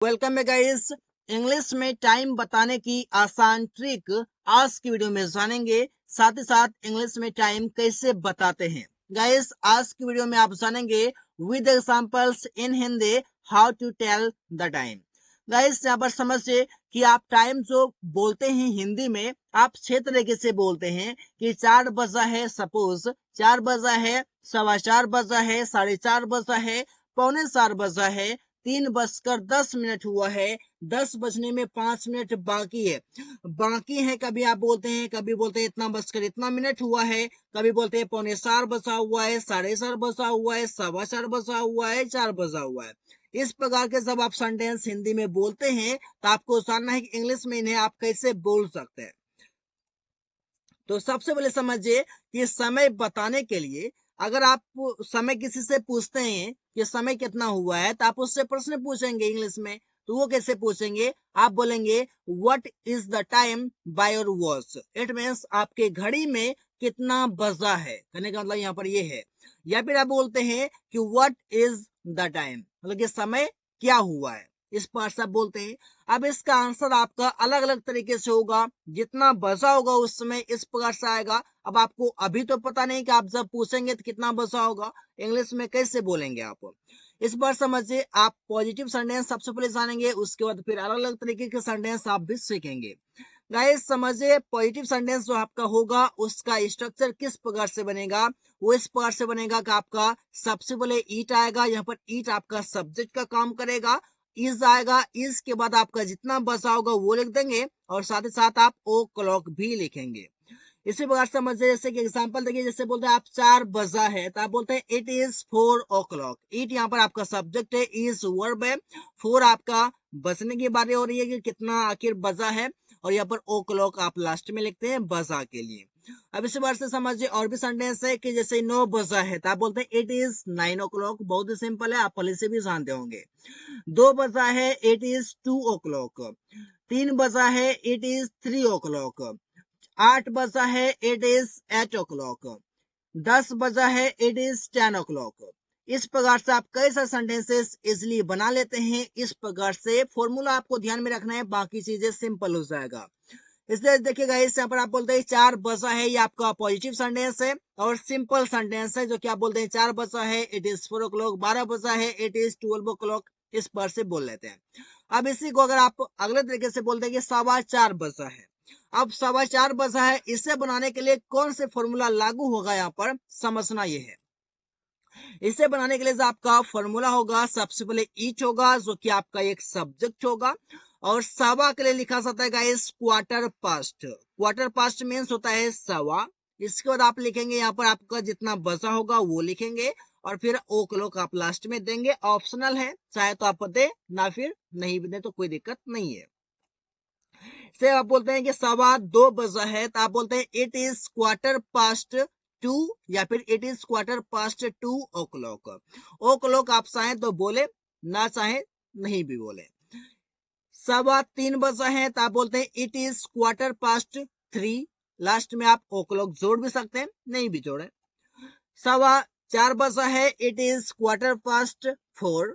Welcome है guys. English में time बताने की आसान ट्रिक आज की वीडियो में जानेंगे। साथ ही साथ इंग्लिश में टाइम कैसे बताते हैं। गाइस आज की वीडियो में आप जानेंगे with examples in Hindi how to tell the time. Guys यहाँ पर समझिए कि आप टाइम जो बोलते हैं हिंदी में आप 6 तरीके से बोलते हैं कि 4 बजा है, सपोज 4 बजा है, 4:15 बजा है, 4:30 बजा है, 4:45 बजा है, 3:10 हुआ है, 10 बजने में 5 मिनट बाकी है। बाकी है कभी आप बोलते हैं, कभी बोलते हैं इतना बजकर इतना मिनट हुआ है, कभी बोलते हैं 4:45 बजा हुआ है, 4:30 बजा हुआ है, 4:15 बजा हुआ है, 4 बजा हुआ है। इस प्रकार के जब आप सेंटेंस हिंदी में बोलते हैं तो आपको जानना है कि इंग्लिश में इन्हें आप कैसे बोल सकते हैं। तो सबसे पहले समझिए कि समय बताने के लिए अगर आप समय किसी से पूछते हैं कि समय कितना हुआ है तो आप उससे प्रश्न पूछेंगे इंग्लिश में। तो वो कैसे पूछेंगे? आप बोलेंगे what is the time by your watch. It means आपके घड़ी में कितना बजा है, कहने का मतलब यहाँ पर ये है। या फिर आप बोलते हैं कि व्हाट इज द टाइम, मतलब कि समय क्या हुआ है, इस पर से आप बोलते हैं। अब इसका आंसर आपका अलग अलग तरीके से होगा, जितना बजा होगा उस समय इस प्रकार से आएगा। अब आपको अभी तो पता नहीं कि आप जब पूछेंगे तो कितना बजा होगा, इंग्लिश में कैसे बोलेंगे आप। इस बार समझिए, आप पॉजिटिव सेंटेंस सबसे पहले जानेंगे, उसके बाद फिर अलग अलग तरीके के सेंटेंस आप भी सीखेंगे। गाइस समझिए, पॉजिटिव सेंटेंस जो आपका होगा उसका स्ट्रक्चर किस प्रकार से बनेगा। वो इस प्रकार से बनेगा कि आपका सबसे पहले ईट आएगा, यहाँ पर ईट आपका सब्जेक्ट का काम करेगा। इज आएगा, इज के बाद आपका जितना बचा होगा वो लिख देंगे और साथ ही साथ आप ओ क्लॉक भी लिखेंगे। इसी प्रकार समझिए, जैसे कि एग्जांपल देखिए, जैसे बोलते हैं आप 4 बजा है तो आप बोलते हैं इट इज 4 o'clock। इट यहाँ पर आपका सब्जेक्ट है, इज वर्ब है, 4 आपका बजने की बारी हो रही है कि कितना आखिर बजा है, और यहाँ पर ओ क्लॉक आप लास्ट में लिखते हैं बजा के लिए। अब इसी बार से समझिए और भी सेंटेंस है कि जैसे 9 बजा है तो आप बोलते हैं इट इज 9 o'clock। बहुत ही सिंपल है, आप पहले से भी जानते होंगे। 2 बजा है, इट इज 2 o'clock। 3 बजा है, इट इज 3 o'clock। 8 बजा है, इट इज 8 o'clock। 10 बजा है, इट इज 10 o'clock। इस प्रकार से आप कई सारे सेंटेंसेस इजिली बना लेते हैं। इस प्रकार से फॉर्मूला आपको ध्यान में रखना है, बाकी चीजें सिंपल हो जाएगा। इसलिए देखिएगा, इस यहाँ पर आप बोलते हैं 4 बजा है, ये आपका पॉजिटिव सेंटेंस है और सिंपल सेंटेंस है, जो कि आप बोलते हैं 4 बजा है, इट इज 4 o'clock। 12 बजा है, इट इज 12 o'clock। इस पर से बोल लेते हैं। अब इसी को अगर आप अगले तरीके से बोलते हैं कि 4:15 बजा है, अब 4:15 बजा है, इसे बनाने के लिए कौन से फॉर्मूला लागू होगा, यहाँ पर समझना ये है। इसे बनाने के लिए जो आपका फॉर्मूला होगा, सबसे पहले ईच होगा जो कि आपका एक सब्जेक्ट होगा, और सवा के लिए लिखा जाता है guys quarter past. Quarter past means होता है सवा। इसके बाद आप लिखेंगे यहाँ पर आपका जितना बचा होगा वो लिखेंगे, और फिर ओ क्लॉक आप लास्ट में देंगे। ऑप्शनल है, चाहे तो आप दे ना फिर नहीं भी दे तो कोई दिक्कत नहीं है। से आप बोलते हैं कि 2:15 बजा है तो आप बोलते हैं इट इज क्वार्टर पास्ट 2, या फिर it is quarter past 2 o'clock। O'clock आप चाहें तो बोले, ना चाहे नहीं भी बोले। 3:15 बजा है तो आप बोलते हैं it is quarter past 3। Last में आप ओ क्लॉक जोड़ भी सकते हैं, नहीं भी जोड़े। 4:15 बजा है, इट इज क्वार्टर पास्ट 4।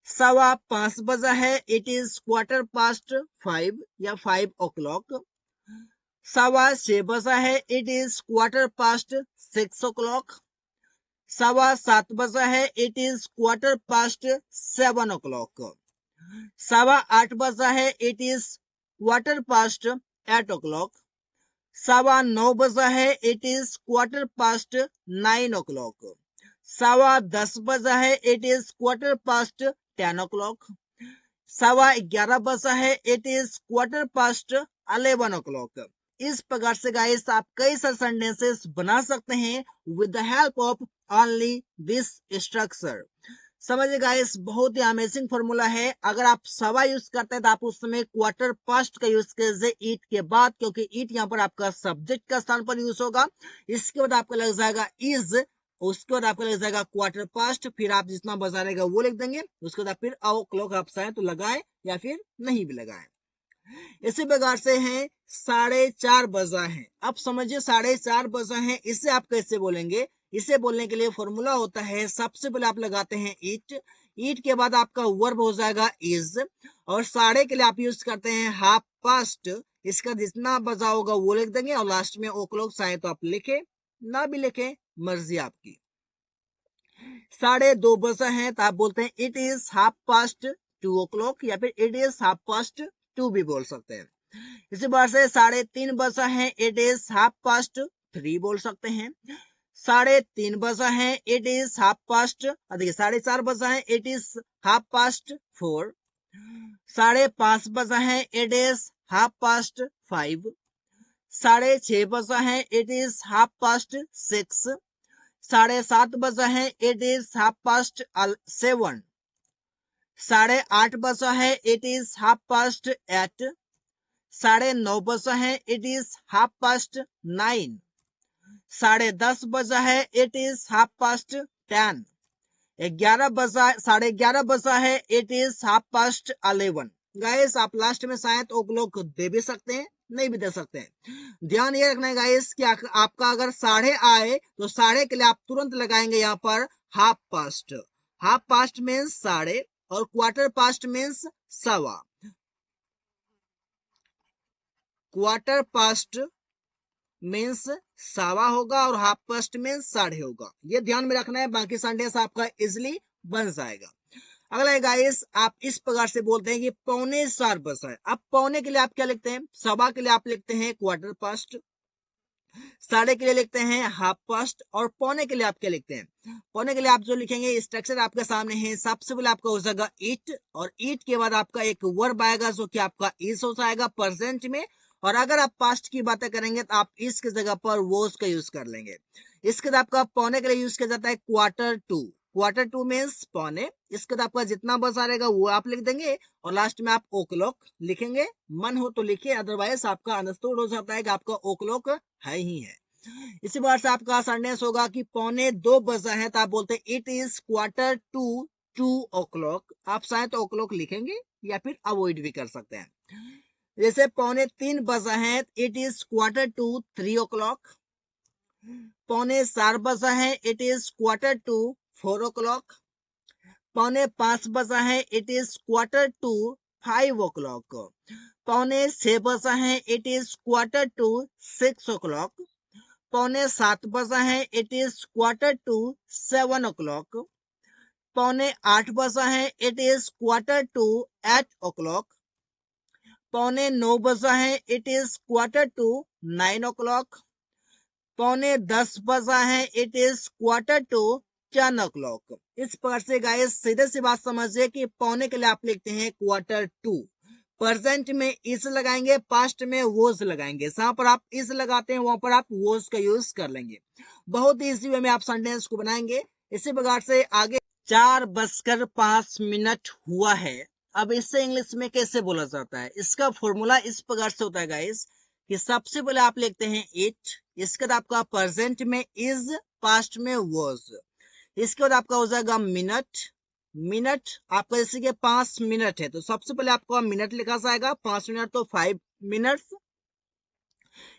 5:15 बजा है, इट इज क्वार्टर पास्ट 5 या 5 o'clock। 6:15 बजा है, it is quarter past 6 o'clock। 7:15 बजा है, it is quarter past 7 o'clock। 8:15 बजा है, it is quarter past 8 o'clock। 9:15 बजा है, it is quarter past 9 o'clock। 10:15 बजा है, it is quarter past 10 o'clock। 11:15 बजा है, it is quarter past 11 o'clock। इस प्रकार से गाइस आप कई सारे सेंटेंसेस बना सकते हैं with the help of only this structure. समझिए गाइस, बहुत ही अमेजिंग फॉर्मूला है। अगर आप सवा यूज करते हैं तो आप उस समय क्वार्टर पास्ट का यूज कीजिए ईट के बाद, क्योंकि ईट यहाँ पर आपका सब्जेक्ट का स्थान पर यूज होगा। इसके बाद आपका लग जाएगा इज, उसके बाद आपका लग जाएगा क्वार्टर पास्ट, फिर आप जितना बजा रहेगा वो लिख देंगे। उसके बाद फिर ओ क्लॉक आप चाहें तो लगाए या फिर नहीं भी लगाए। इसी प्रकार से है 4:30 बजा है। अब समझिए 4:30 बजा है, इसे आप कैसे बोलेंगे। इसे बोलने के लिए फॉर्मूला होता है, सबसे पहले आप लगाते हैं इट। ईट के बाद आपका वर्ब हो जाएगा इज, और साढ़े के लिए आप यूज करते हैं हाफ पास्ट। इसका जितना बचा होगा वो लिख देंगे, और लास्ट में ओ क्लॉक चाहे तो आप लिखे, ना भी लिखे, मर्जी आपकी। 2:30 बजा है तो आप बोलते हैं it is half past 2 o'clock, या फिर इट इज हाफ पास्ट 2 भी बोल सकते हैं। इसी बार से 3:30 बजा है, इट इज हाफ पास्ट 3 बोल सकते हैं। 3:30 बजा है, इट इज हाफ पास्ट, देखिए 4:30 बजा है, इट इज हाफ पास्ट 4। 5:30 बजा है, इट इज हाफ पास्ट 5। 6:30 बजा है, इट इज हाफ पास्ट 6। 7:30 बजा है, इट इज हाफ पास्ट 7। 8:30 बजा है, इट इज हाफ पास्ट 8। 9:30 बजा है, इट इज हाफ पास्ट 9। 10:30 बजा है, इट इज हाफ पास्ट 10। 11:30 बजा है, it is half past 11। Guys आप लास्ट में शायद ओ क्लॉक दे भी सकते हैं, नहीं भी दे सकते हैं। ध्यान ये रखना है गाइस कि आपका अगर साढ़े आए तो साढ़े के लिए आप तुरंत लगाएंगे यहाँ पर half past. Half past means साढ़े, और क्वार्टर पास्ट मीन्स सवा। क्वार्टर पास्ट मीन्स सवा होगा, और हाफ पास्ट मीन्स साढ़े होगा। ये ध्यान में रखना है, बाकी सेंटेंस आपका इजिली बन जाएगा। अगला है गाइस, आप इस प्रकार से बोलते हैं कि 3:45 बजा है। अब पौने के लिए आप क्या लिखते हैं, सवा के लिए आप लिखते हैं क्वार्टर पास्ट, साढ़े के लिए लिखते हैं हाफ पास्ट, और पौने के लिए आप क्या लिखते हैं। पौने के लिए आप जो लिखेंगे स्ट्रक्चर आपके सामने है। सबसे पहले आपका हो जाएगा इट, और इट के बाद आपका एक वर्ब आएगा जो कि आपका इज हो जाएगा प्रेजेंट में, और अगर आप पास्ट की बातें करेंगे तो आप इसकी जगह पर वॉज का यूज कर लेंगे। इसके बाद आपका पौने के लिए यूज किया जाता है quarter to. Quarter to means पौने। इसके बाद आपका जितना बचा रहेगा वो आप लिख देंगे, और लास्ट में आप ओ क्लॉक लिखेंगे। मन हो तो लिखिए, अदरवाइज आपका अंडरस्टूड हो जाता है कि आपका ओ क्लॉक है ही है। इसी बार से आपका सेंटेंस होगा कि 2:45 बजा है तो आप बोलते हैं it is quarter to 2 o'clock। आप चाहे तो ओ क्लॉक लिखेंगे या फिर अवॉइड भी कर सकते हैं। जैसे 3:45 बजा है, it is quarter to 3 o'clock। 4:45 बजा है, it is quarter to 4 o'clock। 4:45 बजा है, it is quarter to 5 o'clock। 5:45 बजा है, it is quarter to 6 o'clock। 6:45 बजा है, it is quarter to 7 o'clock। 7:45 बजा है, it is quarter to 8 o'clock। 9:15 बजा है, it is quarter to 9 o'clock। 9:10 बजा है, it is quarter to 10 o'clock। इस प्रकार से गाइस सीधे सी बात समझिए कि पौने के लिए आप लिखते हैं क्वार्टर टू। प्रेजेंट में इस लगाएंगे, पास्ट में वोज लगाएंगे। जहां पर आप इस लगाते हैं वहां पर आप वोज का यूज कर लेंगे। बहुत ही इजी वे में आप सेंटेंस को बनाएंगे। इसी प्रकार से आगे 4:05 हुआ है। अब इससे इंग्लिश में कैसे बोला जाता है, इसका फॉर्मूला इस प्रकार से होता है गाइस कि सबसे पहले आप लिखते हैं इट, इसके बाद आपका प्रेजेंट में इज, पास्ट में वॉज। इसके बाद आपका हो जाएगा मिनट। मिनट आपका जैसे कि 5 मिनट है तो सबसे पहले आपको मिनट लिखा जाएगा, 5 मिनट तो 5 मिनट्स।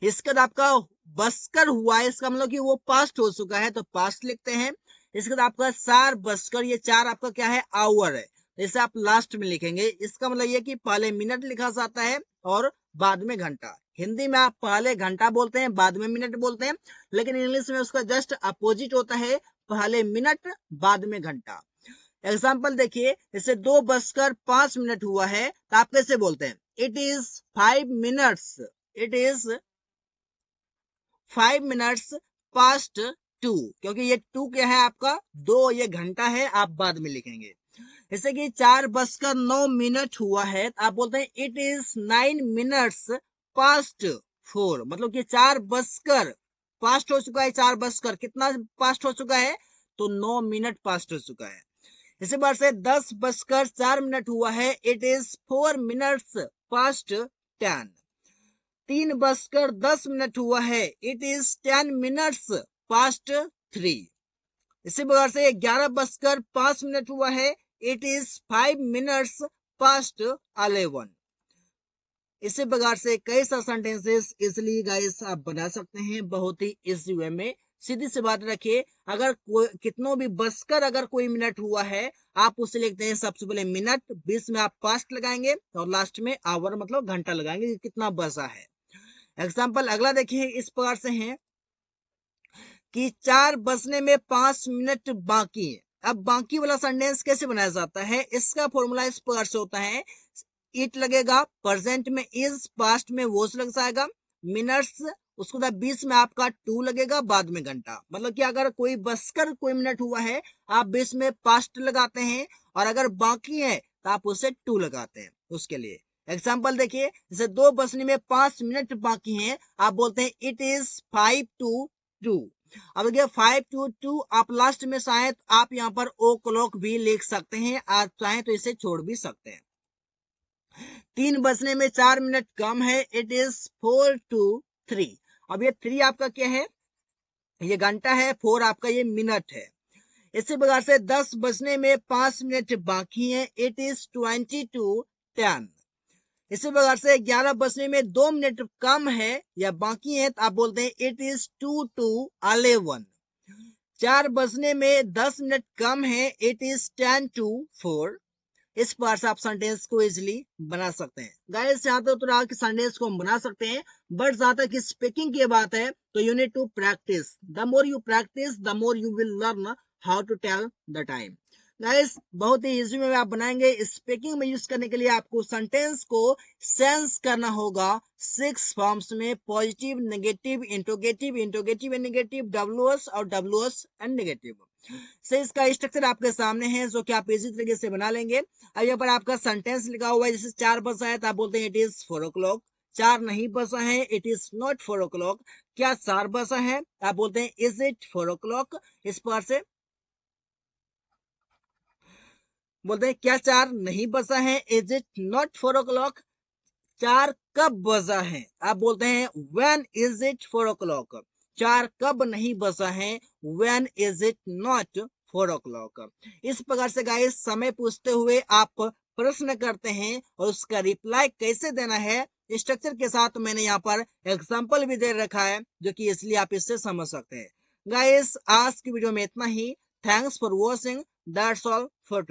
इसके बाद आपका बसकर हुआ है, इसका मतलब कि वो पास्ट हो चुका है तो पास्ट लिखते हैं। इसके बाद आपका 4 बसकर, ये 4 आपका क्या है, आवर है, जैसे आप लास्ट में लिखेंगे। इसका मतलब ये कि पहले मिनट लिखा जाता है और बाद में घंटा। हिंदी में आप पहले घंटा बोलते हैं, बाद में मिनट बोलते हैं, लेकिन इंग्लिश में उसका जस्ट अपोजिट होता है, पहले मिनट बाद में घंटा। एग्जाम्पल देखिए, जैसे 2:05 हुआ है तो आप कैसे बोलते हैं, it is 5 minutes, it is 5 minutes past 2, क्योंकि ये 2 क्या है आपका 2, ये घंटा है, आप बाद में लिखेंगे। जैसे कि 4:09 हुआ है तो आप बोलते हैं इट इज 9 मिनट्स पास्ट 4, मतलब कि 4 बजकर पास्ट हो चुका है। 4 बजकर कितना पास्ट हो चुका है, तो 9 मिनट पास्ट हो चुका है। इसी बार से 10:04 हुआ है, इट इज 4 मिनट्स पास्ट 10। 3:10 हुआ है, इट इज 10 मिनट्स पास्ट 3। इसी प्रकार से 11:05 हुआ है, इट इज 5 मिनट्स पास्ट 11। इसी प्रकार से कई सारे सेंटेंसेस इसलिए गाइस आप बना सकते हैं बहुत ही इजी वे में। सीधी सी बात रखिए, अगर कोई कितनों भी बसकर अगर कोई मिनट हुआ है, आप उसे लिखते हैं सबसे पहले मिनट, बीच में आप पास्ट लगाएंगे और लास्ट में आवर मतलब घंटा लगाएंगे कि कितना बसा है। एग्जाम्पल अगला देखिए, इस प्रकार से है कि 4 बजने में 5 मिनट बाकी है। अब बाकी वाला सेंटेंस कैसे बनाया जाता है, इसका फॉर्मूला इस प्रकार से होता है, इट लगेगा, प्रेजेंट में इज, पास्ट में वॉज लग जाएगा, मिनट्स, उसके बाद 20 में आपका टू लगेगा, बाद में घंटा। मतलब कि अगर कोई बसकर कोई मिनट हुआ है, आप 20 में पास्ट लगाते हैं, और अगर बाकी है तो आप उसे टू लगाते हैं उसके लिए। एग्जाम्पल देखिए, जैसे 2 बजने में 5 मिनट बाकी हैं, आप बोलते हैं इट इज 5 to 2। अब देखिए 5 to 2, आप लास्ट में शायद आप यहाँ पर ओ क्लॉक भी लिख सकते हैं, आप चाहें तो इसे छोड़ भी सकते हैं। 3 बजने में 4 मिनट कम है, इट इज 4 to 3। अब ये 3 आपका क्या है, ये घंटा है, 4 आपका ये मिनट है। इसी प्रकार से 10 बजने में 5 मिनट बाकी है, इट इज 20 to 10। इसी प्रकार से 11 बजने में 2 मिनट कम है या बाकी है, तो आप बोलते हैं इट इज 2 to 11। 4 बजने में 10 मिनट कम है, इट इज 10 to 4। इस प्रकार से आप सेंटेंस को इजिली बना सकते हैं। गाइस यहाँ तो तरह के सेंटेंस को हम बना सकते हैं, बट जहां तक स्पीकिंग की बात है तो you need to practice. The more you practice the more you will learn how to tell the time. Guys बहुत ही इजी में आप बनाएंगे। स्पीकिंग में यूज करने के लिए आपको सेंटेंस को सेंस करना होगा 6 फॉर्म्स में, positive, negative, interrogative, interrogative and negative, WS और डब्ल्यूएस एंड नेगेटिव से। इसका स्ट्रक्चर आपके सामने है जो कि आप इसी तरीके से बना लेंगे। अब यहाँ पर आपका सेंटेंस लिखा हुआ है, जैसे 4 बजा है तो आप बोलते हैं इट इज 4 o'clock। 4 नहीं बजा है, इट इज नॉट 4 o'clock। क्या 4 बजा है, आप बोलते हैं इज इट 4 o'clock। इस पर से बोलते हैं क्या 4 नहीं बजा है, इज इट नॉट 4 o'clock। 4 कब बजा है, आप बोलते हैं व्हेन इज इट 4 o'clock। 4 कब नहीं बजा है, when is it not 4 o'clock। इस प्रकार से गाइस समय पूछते हुए आप प्रश्न करते हैं और उसका रिप्लाई कैसे देना है, स्ट्रक्चर के साथ मैंने यहाँ पर एग्जाम्पल भी दे रखा है, जो कि इसलिए आप इससे समझ सकते हैं। गाइस आज की वीडियो में इतना ही। Thanks for watching, that's all for